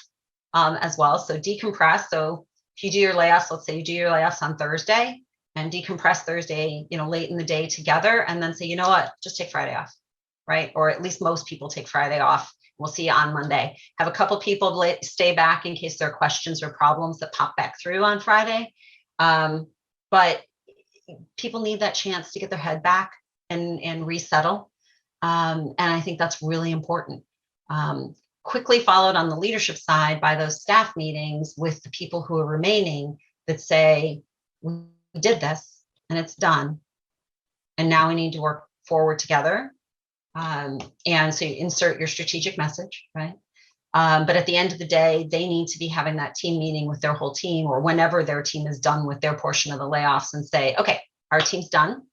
as well. So decompress. So if you do your layoffs, let's say you do your layoffs on Thursday, and decompress Thursday, late in the day together, and then say, you know what, just take Friday off, right? Or at least most people take Friday off. We'll see you on Monday. Have a couple people stay back in case there are questions or problems that pop back through on Friday. But people need that chance to get their head back and resettle. And I think that's really important. Quickly followed on the leadership side by those staff meetings with the people who are remaining that say, we did this and it's done, and now we need to work forward together. And so you insert your strategic message, right? But at the end of the day, they need to be having that team meeting with their whole team, or whenever their team is done with their portion of the layoffs, and say, okay, our team's done,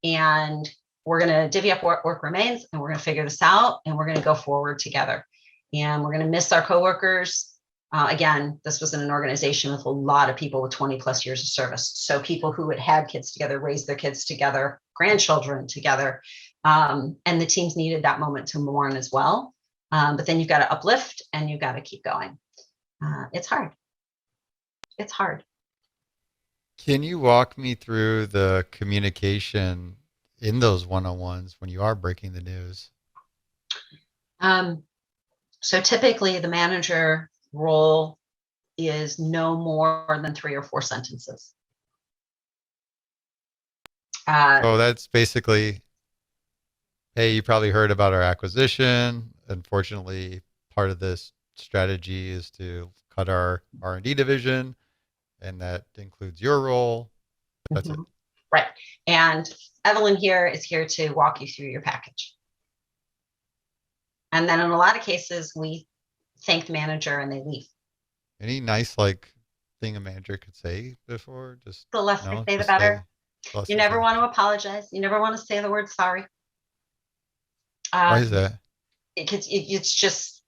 and we're going to divvy up what work remains, and we're going to figure this out, and we're going to go forward together. And we're going to miss our coworkers. Again, this was in an organization with a lot of people with 20 plus years of service. So people who had had kids together, raised their kids together, grandchildren together. And the teams needed that moment to mourn as well. But then you've got to uplift and you've got to keep going. It's hard. It's hard. Can you walk me through the communication in those one-on-ones when you are breaking the news? So typically the manager role is no more than 3 or 4 sentences. So that's basically, hey, you probably heard about our acquisition. Unfortunately, part of this strategy is to cut our R&D division, and that includes your role. That's it. Right. And Evelyn here is here to walk you through your package. And then in a lot of cases, we thank the manager and they leave. Any nice thing a manager could say before? Just the less they say, the better. You never want to apologize. You never want to say the word sorry. Why is that? It's just,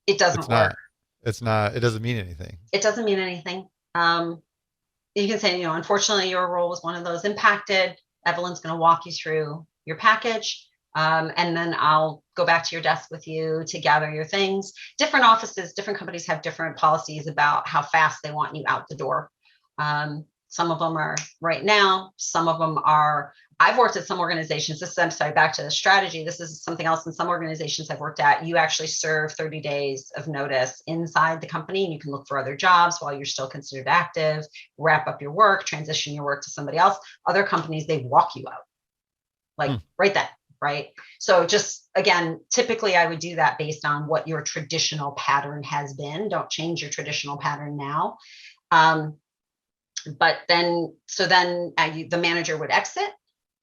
it doesn't work. It doesn't mean anything. It doesn't mean anything. You can say, unfortunately, your role was one of those impacted. Evelyn's going to walk you through your package. And then I'll go back to your desk with you to gather your things. Different offices, different companies have different policies about how fast they want you out the door. Some of them are right now. Some of them are, I've worked at some organizations. Back to the strategy. This is something else in some organizations I've worked at. You actually serve 30 days of notice inside the company, and you can look for other jobs while you're still considered active, wrap up your work, transition your work to somebody else. Other companies, they walk you out right then. Right. So just, again, typically I would do that based on what your traditional pattern has been. Don't change your traditional pattern now. But then the manager would exit.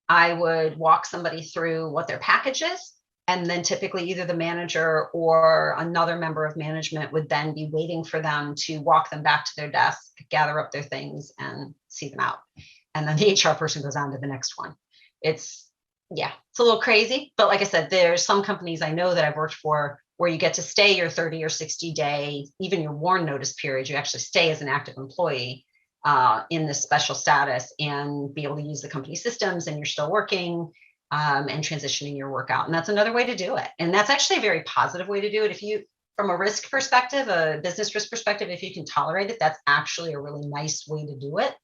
I would walk somebody through what their package is. And then typically either the manager or another member of management would then be waiting for them to walk them back to their desk, gather up their things and see them out. And then the HR person goes on to the next one. It's a little crazy. But like I said, there's some companies I know that I've worked for where you get to stay your 30 or 60 day, even your WARN notice period, you actually stay as an active employee in this special status and be able to use the company systems, and you're still working and transitioning your work out. And that's another way to do it. And that's actually a very positive way to do it. If you, from a risk perspective, a business risk perspective, if you can tolerate it, that's actually a really nice way to do it.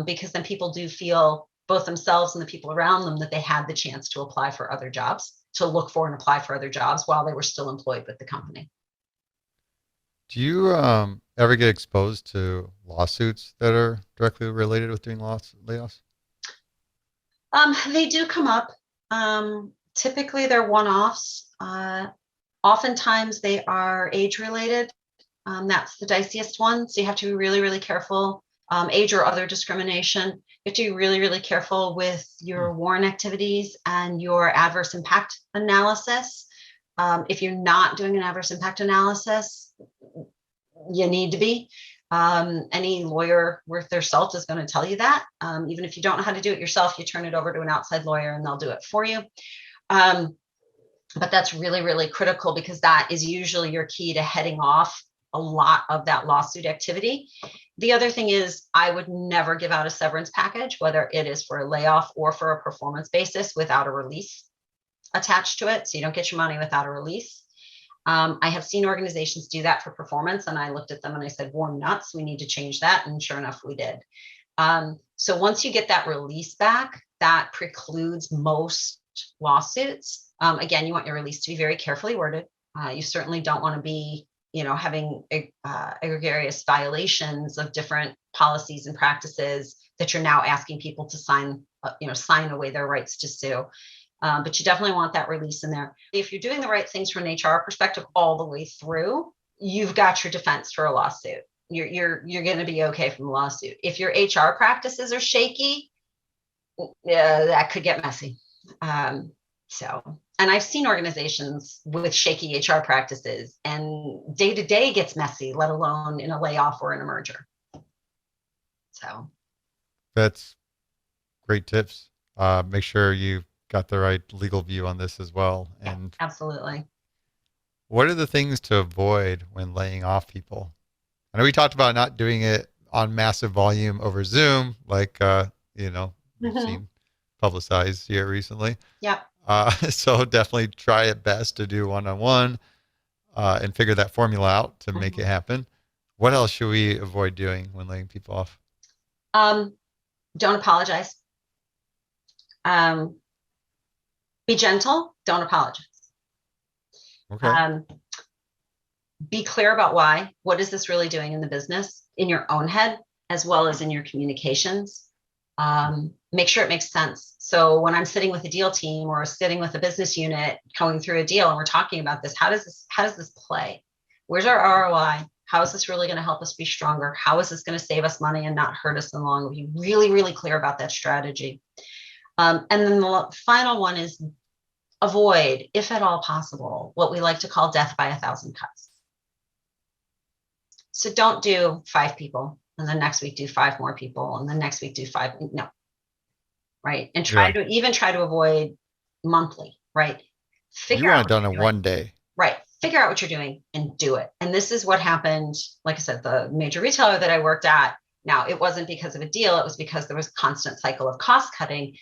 Because then people do feel, both themselves and the people around them, that they had the chance to apply for other jobs, to look for and apply for other jobs while they were still employed with the company. Do you ever get exposed to lawsuits that are directly related with doing layoffs? They do come up. Typically they're one-offs. Oftentimes they are age related. That's the diciest one. So you have to be really, really careful. Age or other discrimination. You have to be really, really careful with your WARN activities and your adverse impact analysis. If you're not doing an adverse impact analysis, you need to be. Any lawyer worth their salt is going to tell you that. Even if you don't know how to do it yourself, you turn it over to an outside lawyer and they'll do it for you. But that's really, really critical, because that is usually your key to heading off a lot of that lawsuit activity. The other thing is, I would never give out a severance package, whether it is for a layoff or for a performance basis, without a release attached to it. So you don't get your money without a release. I have seen organizations do that for performance, and I looked at them and I said, "Warm nuts, we need to change that." And sure enough, we did. So once you get that release back, that precludes most lawsuits. Again, you want your release to be very carefully worded. You certainly don't want to be, having egregious violations of different policies and practices that you're now asking people to sign away their rights to sue. But you definitely want that release in there. If you're doing the right things from an HR perspective all the way through, you've got your defense for a lawsuit. You're going to be okay from a lawsuit. If your HR practices are shaky, that could get messy. And I've seen organizations with shaky HR practices, and day to day gets messy, let alone in a layoff or in a merger. So that's great tips. Make sure you've got the right legal view on this as well. And absolutely. What are the things to avoid when laying off people? I know we talked about not doing it on massive volume over Zoom, like, we've Mhm. seen publicized here recently. Yep. So definitely try it best to do one-on-one and figure that formula out to make it Mhm. happen. What else should we avoid doing when laying people off? Um, don't apologize. Um, be gentle. Don't apologize. Okay. Um, be clear about why. What is this really doing in the business, in your own head, as well as in your communications? Make sure it makes sense. So when I'm sitting with a deal team or sitting with a business unit going through a deal and we're talking about this, how does this play? Where's our ROI? How is this really going to help us be stronger? How is this going to save us money and not hurt us in the long run? Be really, really clear about that strategy. And then the final one is avoid, if at all possible, what we like to call death by 1,000 cuts. So don't do 5 people and the next week do 5 more people and the next week do 5. No, right? And Yeah. try to avoid monthly, right? You Figure want out it what done in you're doing. one day. Right. Figure out what you're doing and do it. And this is what happened. Like I said, the major retailer that I worked at, now it wasn't because of a deal, it was because there was a constant cycle of cost cutting.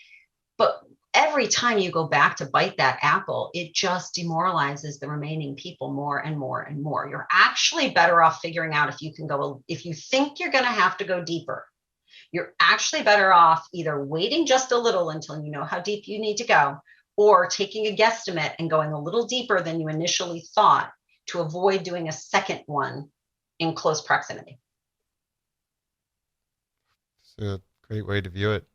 But every time you go back to bite that apple, it just demoralizes the remaining people more and more and more. You're actually better off figuring out if you think you're going to have to go deeper, you're actually better off either waiting just a little until you know how deep you need to go, or taking a guesstimate and going a little deeper than you initially thought to avoid doing a second one in close proximity. It's a great way to view it.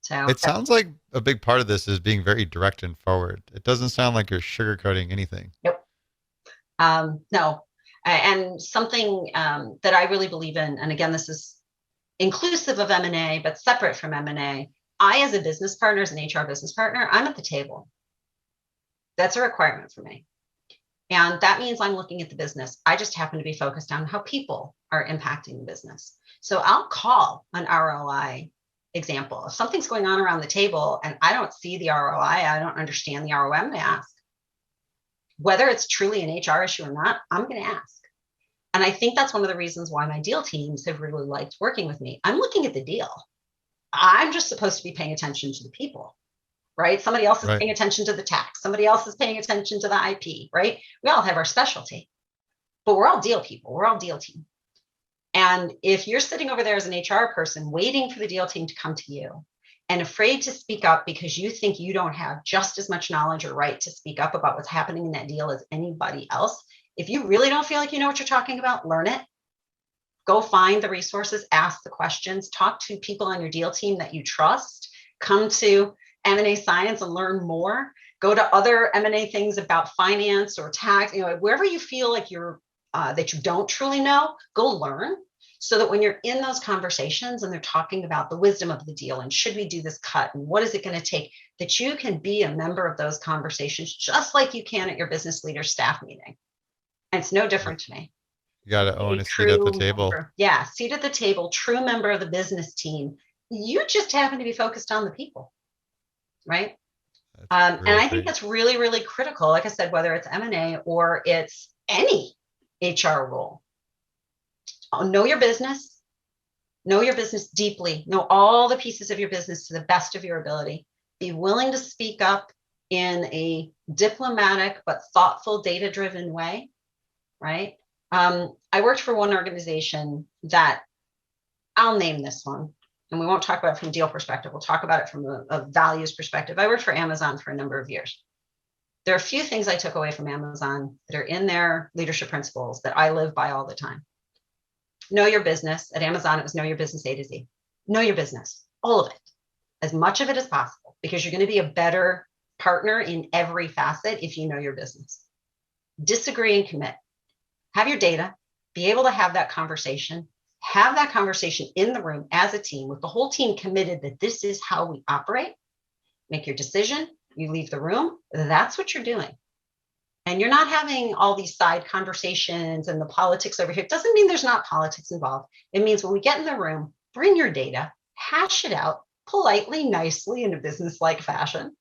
So It sounds like a big part of this is being very direct and forward. It doesn't sound like you're sugarcoating anything. nope. No. And something that I really believe in, and again, this is inclusive of M&A, but separate from M&A, I, as a business partner, as an HR business partner, I'm at the table. That's a requirement for me. And that means I'm looking at the business. I just happen to be focused on how people are impacting the business. So I'll call an ROI example. If something's going on around the table and I don't see the ROI, I don't understand the ROI, I'm going to ask. Whether it's truly an HR issue or not, I'm going to ask. And I think that's one of the reasons why my deal teams have really liked working with me. I'm looking at the deal. I'm just supposed to be paying attention to the people, right? Somebody else is Right. paying attention to the tax. Somebody else is paying attention to the IP, right? We all have our specialty, but we're all deal people. We're all deal team. And if you're sitting over there as an HR person waiting for the deal team to come to you and afraid to speak up because you think you don't have just as much knowledge or right to speak up about what's happening in that deal as anybody else, if you really don't feel like you know what you're talking about, learn it. Go find the resources, ask the questions, talk to people on your deal team that you trust, come to M&A Science and learn more, go to other M&A things about finance or tax, wherever you feel like you're that you don't truly know, go learn, so that when you're in those conversations and they're talking about the wisdom of the deal and should we do this cut and what is it going to take, that you can be a member of those conversations just like you can at your business leader staff meeting. And it's no different to me. You got to own A a seat at the true table. member, yeah, seat at the table, true member of the business team. You just happen to be focused on the people, right? That's And really I think great. that's really, really critical. Like I said, whether it's M&A or it's any HR role, know your business, deeply, know all the pieces of your business to the best of your ability. Be willing to speak up in a diplomatic but thoughtful, data-driven way, right? I worked for one organization that, I'll name this one, and we won't talk about it from a deal perspective. We'll talk about it from a values perspective. I worked for Amazon for a number of years. There are a few things I took away from Amazon that are in their leadership principles that I live by all the time. Know your business. At Amazon, it was know your business A to Z. Know your business, all of it, as much of it as possible, because you're going to be a better partner in every facet if you know your business. Disagree and commit. Have your data, be able to have that conversation in the room as a team with the whole team committed that this is how we operate. Make your decision, you leave the room, that's what you're doing. And you're not having all these side conversations and the politics over here. It doesn't mean there's not politics involved. It means when we get in the room, bring your data, hash it out politely, nicely, in a business-like fashion,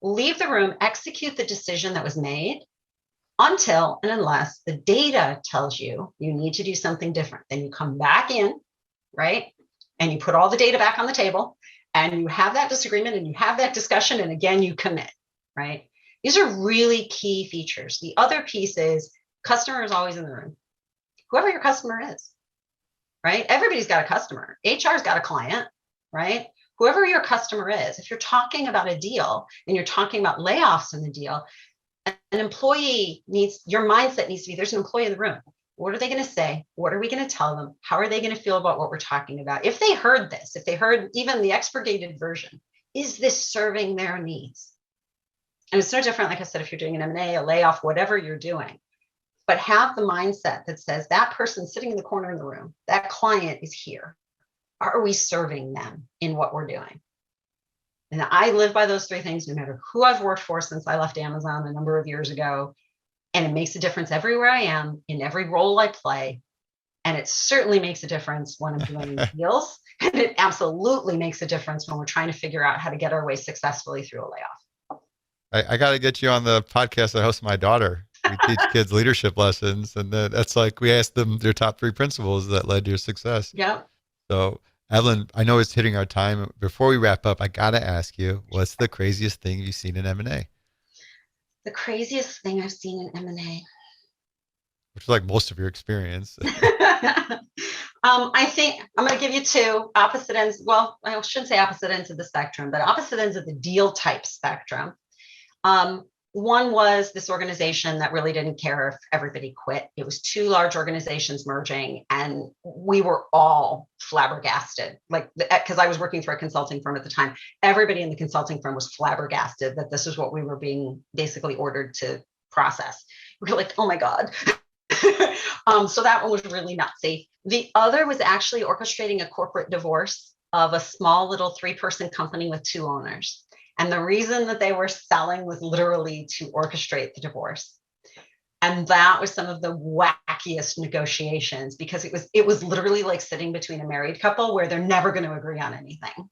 leave the room, execute the decision that was made, until and unless the data tells you you need to do something different. Then you come back in, right? And you put all the data back on the table and you have that disagreement and you have that discussion. And again, you commit, right? These are really key features. The other piece is customer is always in the room. Whoever your customer is, right? Everybody's got a customer. HR's got a client, right? Whoever your customer is, if you're talking about a deal and you're talking about layoffs in the deal, an employee needs, your mindset needs to be, there's an employee in the room. What are they going to say? What are we going to tell them? How are they going to feel about what we're talking about? If they heard this, if they heard even the expurgated version, is this serving their needs? And it's no different, like I said, if you're doing an M&A, a layoff, whatever you're doing, but have the mindset that says that person sitting in the corner in the room, that client is here. Are we serving them in what we're doing? And I live by those three things, no matter who I've worked for since I left Amazon a number of years ago. And it makes a difference everywhere I am, in every role I play. And it certainly makes a difference when I'm doing deals. And it absolutely makes a difference when we're trying to figure out how to get our way successfully through a layoff. I got to get you on the podcast I host with my daughter. We teach kids leadership lessons. And that's like, we asked them their top 3 principles that led to your success. Yep. So Evelyn, I know it's hitting our time. Before we wrap up, I got to ask you, what's the craziest thing you've seen in M&A? The craziest thing I've seen in M&A. Which is like most of your experience. I think I'm going to give you 2 opposite ends. Well, I shouldn't say opposite ends of the spectrum, but opposite ends of the deal type spectrum. One was this organization that really didn't care if everybody quit. It was 2 large organizations merging, and we were all flabbergasted. Like, because I was working for a consulting firm at the time, everybody in the consulting firm was flabbergasted that this is what we were being basically ordered to process. We were like, oh my God. So that one was really not safe. The other was actually orchestrating a corporate divorce of a small little 3-person company with 2 owners. And the reason that they were selling was literally to orchestrate the divorce. And that was some of the wackiest negotiations, because it was literally like sitting between a married couple where they're never going to agree on anything.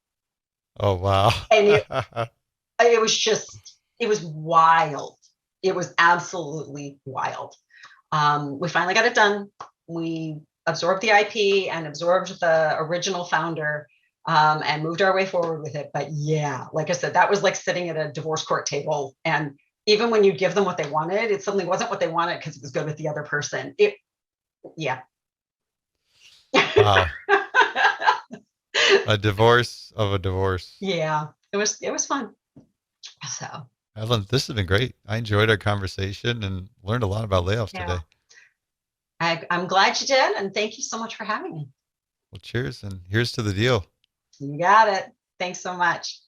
Oh, wow. And it was wild. It was absolutely wild. We finally got it done. We absorbed the IP and absorbed the original founder. And moved our way forward with it. But yeah, like I said, that was like sitting at a divorce court table. And even when you give them what they wanted, it suddenly wasn't what they wanted because it was good with the other person. Yeah. Wow. A divorce of a divorce. Yeah, it was fun. So, Evelyn, this has been great. I enjoyed our conversation and learned a lot about layoffs today. I'm glad you did. And thank you so much for having me. Well, cheers, and here's to the deal. You got it. Thanks so much.